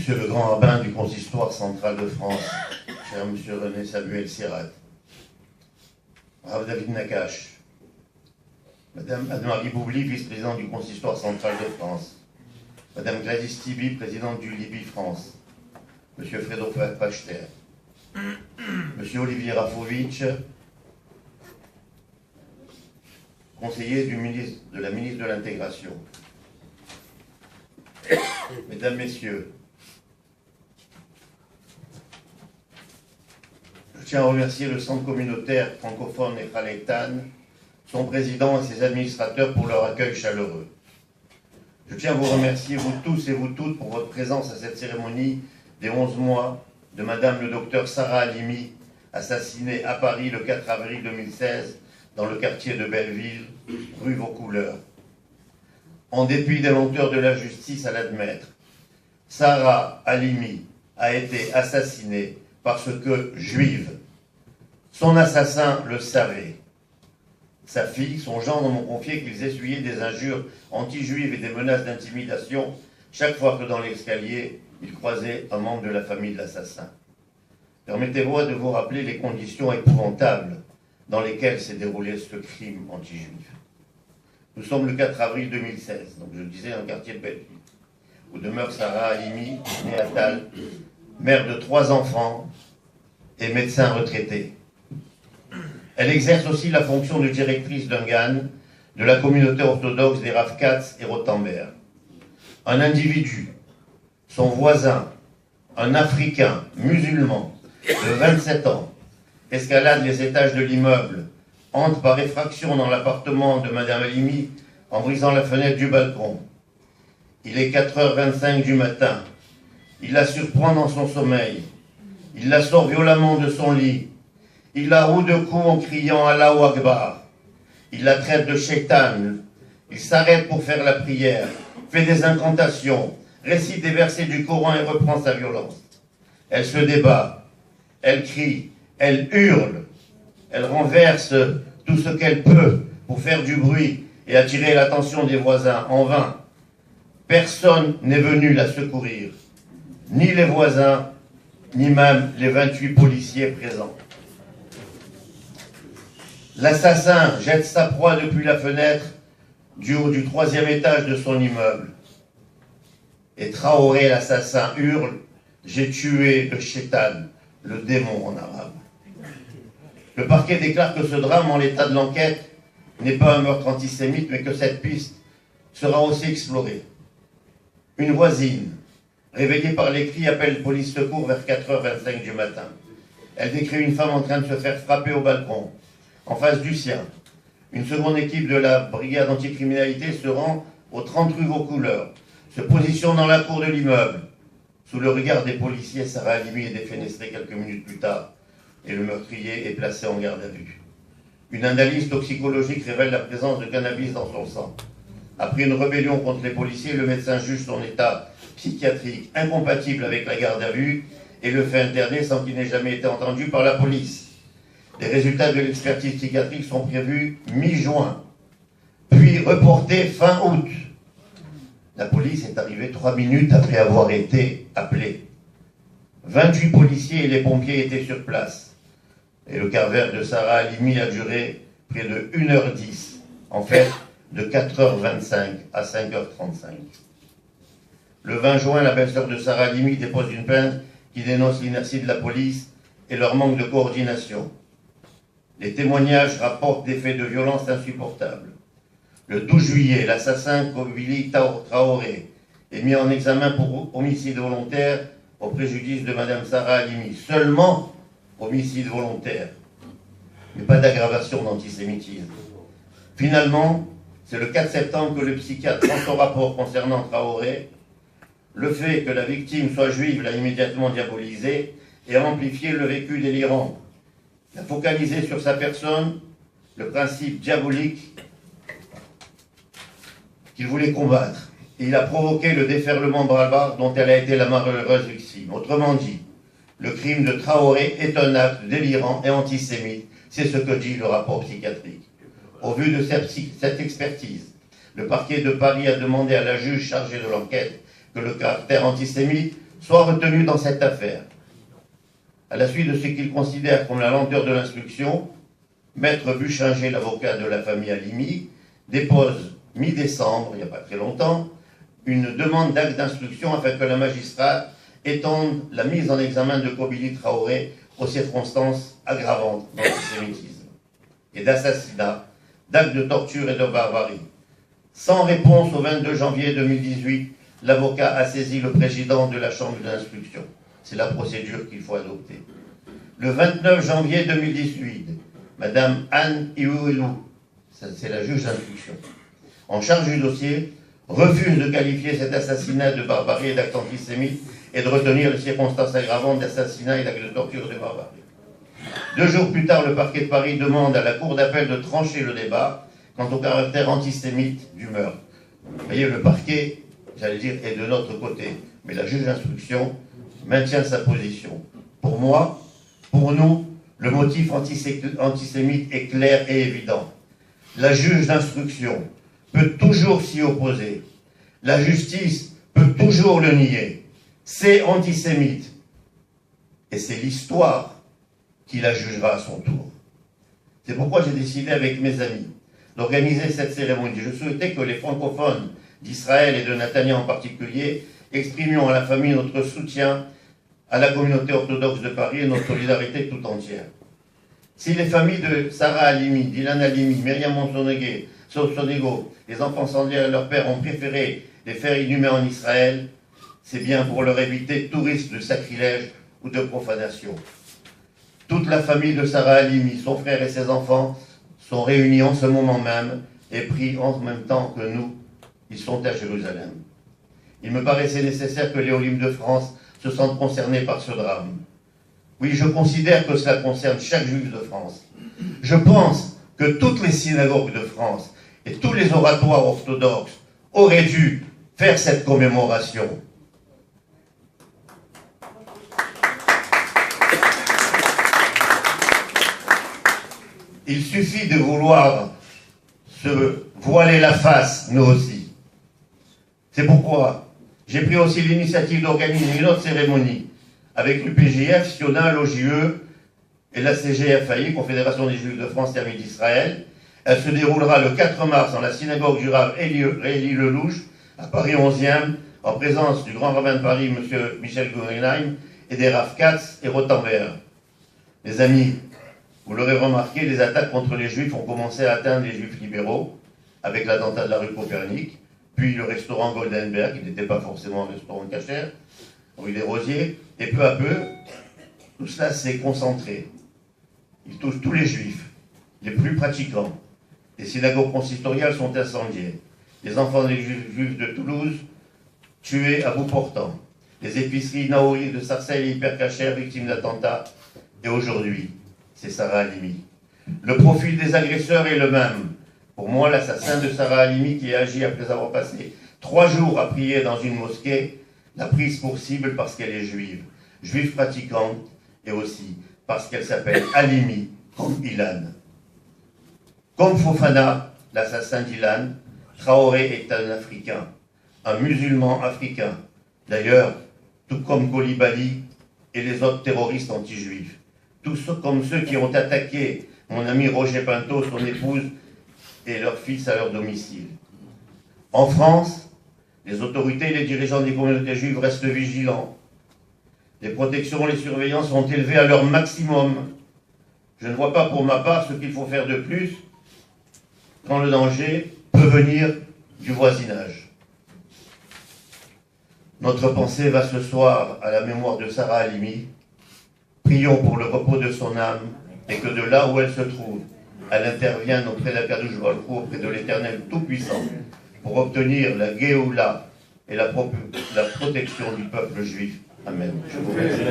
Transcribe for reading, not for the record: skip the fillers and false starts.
Monsieur le grand rabbin du consistoire central de France, cher Monsieur René Samuel Sirat, Rav David Nakache, Madame Anne-Marie Boubli, vice-présidente du consistoire central de France, Madame Gladys Tibi, présidente du Libye France, Monsieur Fredo Pachter, Monsieur Olivier Rafovitch, conseiller de la ministre de l'Intégration. Mesdames, Messieurs, je tiens à remercier le Centre communautaire francophone et Khaleitan, son président et ses administrateurs pour leur accueil chaleureux. Je tiens à vous remercier, vous tous et vous toutes, pour votre présence à cette cérémonie des 11 mois de Madame le docteur Sarah Halimi, assassinée à Paris le 4 avril 2016 dans le quartier de Belleville, rue Vaucouleurs. En dépit des lenteurs de la justice à l'admettre, Sarah Halimi a été assassinée parce que juive. Son assassin le savait. Sa fille, son gendre m'ont confié qu'ils essuyaient des injures anti-juives et des menaces d'intimidation chaque fois que dans l'escalier, ils croisaient un membre de la famille de l'assassin. Permettez-moi de vous rappeler les conditions épouvantables dans lesquelles s'est déroulé ce crime anti-juif. Nous sommes le 4 avril 2016, donc je disais dans le quartier de Belleville, où demeure Sarah Halimi, née à Tal, mère de 3 enfants et médecin retraité. Elle exerce aussi la fonction de directrice d'un GAN de la communauté orthodoxe des Rav Katz et Rothenberg. Un individu, son voisin, un Africain musulman de 27 ans, escalade les étages de l'immeuble, entre par effraction dans l'appartement de Madame Halimi en brisant la fenêtre du balcon. Il est 4h25 du matin. Il la surprend dans son sommeil. Il la sort violemment de son lit. Il la roue de coups en criant Allahu Akbar. Il la traite de shaitan. Il s'arrête pour faire la prière, fait des incantations, récite des versets du Coran et reprend sa violence. Elle se débat, elle crie, elle hurle, elle renverse tout ce qu'elle peut pour faire du bruit et attirer l'attention des voisins. En vain. Personne n'est venu la secourir, ni les voisins, ni même les 28 policiers présents. L'assassin jette sa proie depuis la fenêtre du haut du 3e étage de son immeuble. Et Traoré, l'assassin, hurle « J'ai tué le shaitan », le démon en arabe. Le parquet déclare que ce drame, en l'état de l'enquête, n'est pas un meurtre antisémite, mais que cette piste sera aussi explorée. Une voisine, réveillée par les cris, appelle police secours vers 4h25 du matin. Elle décrit une femme en train de se faire frapper au balcon, en face du sien. Une seconde équipe de la brigade anticriminalité se rend au 30 rue Vaucouleurs, se positionne dans la cour de l'immeuble. Sous le regard des policiers, Sarah Halimi est défenestrée quelques minutes plus tard et le meurtrier est placé en garde à vue. Une analyse toxicologique révèle la présence de cannabis dans son sang. Après une rébellion contre les policiers, le médecin juge son état psychiatrique incompatible avec la garde à vue et le fait interner sans qu'il n'ait jamais été entendu par la police. Les résultats de l'expertise psychiatrique sont prévus mi-juin, puis reportés fin août. La police est arrivée 3 minutes après avoir été appelée. 28 policiers et les pompiers étaient sur place. Et le calvaire de Sarah Halimi a duré près de 1h10, en fait de 4h25 à 5h35. Le 20 juin, la belle-sœur de Sarah Halimi dépose une plainte qui dénonce l'inertie de la police et leur manque de coordination. Les témoignages rapportent des faits de violence insupportables. Le 12 juillet, l'assassin Kobili Traoré est mis en examen pour homicide volontaire au préjudice de Madame Sarah Halimi. Seulement homicide volontaire, mais pas d'aggravation d'antisémitisme. Finalement, c'est le 4 septembre que le psychiatre prend son rapport concernant Traoré. Le fait que la victime soit juive l'a immédiatement diabolisé et a amplifié le vécu délirant. Il a focalisé sur sa personne le principe diabolique qu'il voulait combattre. Et il a provoqué le déferlement barbare dont elle a été la malheureuse victime. Autrement dit, le crime de Traoré est un acte délirant et antisémite. C'est ce que dit le rapport psychiatrique. Au vu de cette expertise, le parquet de Paris a demandé à la juge chargée de l'enquête que le caractère antisémite soit retenu dans cette affaire. À la suite de ce qu'il considère comme la lenteur de l'instruction, Maître Buchinger, l'avocat de la famille Halimi, dépose mi-décembre, il n'y a pas très longtemps, une demande d'acte d'instruction afin que le magistrat étende la mise en examen de Kobili Traoré aux circonstances aggravantes d'antisémitisme et d'assassinat, d'actes de torture et de barbarie. Sans réponse au 22 janvier 2018, l'avocat a saisi le président de la chambre d'instruction. C'est la procédure qu'il faut adopter. Le 29 janvier 2018, Madame Anne Iouilou, c'est la juge d'instruction, en charge du dossier, refuse de qualifier cet assassinat de barbarie et d'acte antisémite et de retenir les circonstances aggravantes d'assassinat et d'acte de torture et de barbarie. 2 jours plus tard, le parquet de Paris demande à la cour d'appel de trancher le débat quant au caractère antisémite du meurtre. Vous voyez, le parquet, j'allais dire, est de notre côté, mais la juge d'instruction maintient sa position. Pour moi, pour nous, le motif antisémite est clair et évident. La juge d'instruction peut toujours s'y opposer. La justice peut toujours le nier. C'est antisémite. Et c'est l'histoire qui la jugera à son tour. C'est pourquoi j'ai décidé avec mes amis d'organiser cette cérémonie. Je souhaitais que les francophones d'Israël et de Netanyahou en particulier exprimions à la famille notre soutien à la communauté orthodoxe de Paris et notre solidarité tout entière. Si les familles de Sarah Halimi, d'Ilan Halimi, Myriam Sonego, les enfants sans lien à leur père ont préféré les faire inhumer en Israël, c'est bien pour leur éviter tout risque de sacrilège ou de profanation. Toute la famille de Sarah Halimi, son frère et ses enfants, sont réunis en ce moment même et prient en même temps que nous. Ils sont à Jérusalem. Il me paraissait nécessaire que les Olim de France se sentent concernés par ce drame. Oui, je considère que cela concerne chaque juif de France. Je pense que toutes les synagogues de France et tous les oratoires orthodoxes auraient dû faire cette commémoration. Il suffit de vouloir se voiler la face, nous aussi. C'est pourquoi j'ai pris aussi l'initiative d'organiser une autre cérémonie avec l'UPJF, Siona, l'OJE et la CGFAI, Confédération des Juifs de France, Termine d'Israël. Elle se déroulera le 4 mars dans la synagogue du Rav Élie Lelouch, à Paris 11e, en présence du grand rabbin de Paris, M. Michel Guggenheim, et des Rav Katz et Rothenberg. Les amis, vous l'aurez remarqué, les attaques contre les Juifs ont commencé à atteindre les Juifs libéraux, avec l'attentat de la rue Copernic, puis le restaurant Goldenberg, qui n'était pas forcément un restaurant cachère, rue des Rosiers, et peu à peu, tout cela s'est concentré. Il touche tous les Juifs, les plus pratiquants. Les synagogues consistoriales sont incendiées. Les enfants des Juifs de Toulouse, tués à bout portant. Les épiceries Naori de Sarcelles et Hypercachère, victimes d'attentats. Et aujourd'hui, c'est Sarah Halimi. Le profil des agresseurs est le même. Pour moi, l'assassin de Sarah Halimi qui a agi après avoir passé 3 jours à prier dans une mosquée, l'a prise pour cible parce qu'elle est juive. Juive pratiquante et aussi parce qu'elle s'appelle Halimi, comme Ilan. Comme Fofana, l'assassin d'Ilan, Traoré est un Africain, un musulman africain. D'ailleurs, tout comme Koulibaly et les autres terroristes anti-juifs. Tous comme ceux qui ont attaqué mon ami Roger Pinto, son épouse et leur fils à leur domicile. En France, les autorités et les dirigeants des communautés juives restent vigilants. Les protections et les surveillances sont élevées à leur maximum. Je ne vois pas pour ma part ce qu'il faut faire de plus quand le danger peut venir du voisinage. Notre pensée va ce soir à la mémoire de Sarah Halimi. Prions pour le repos de son âme et que de là où elle se trouve, elle intervienne auprès d'Akadosh Baruch Hu, auprès de l'Éternel Tout-Puissant, pour obtenir la Géoula et la protection du peuple juif. Amen. Je vous remercie.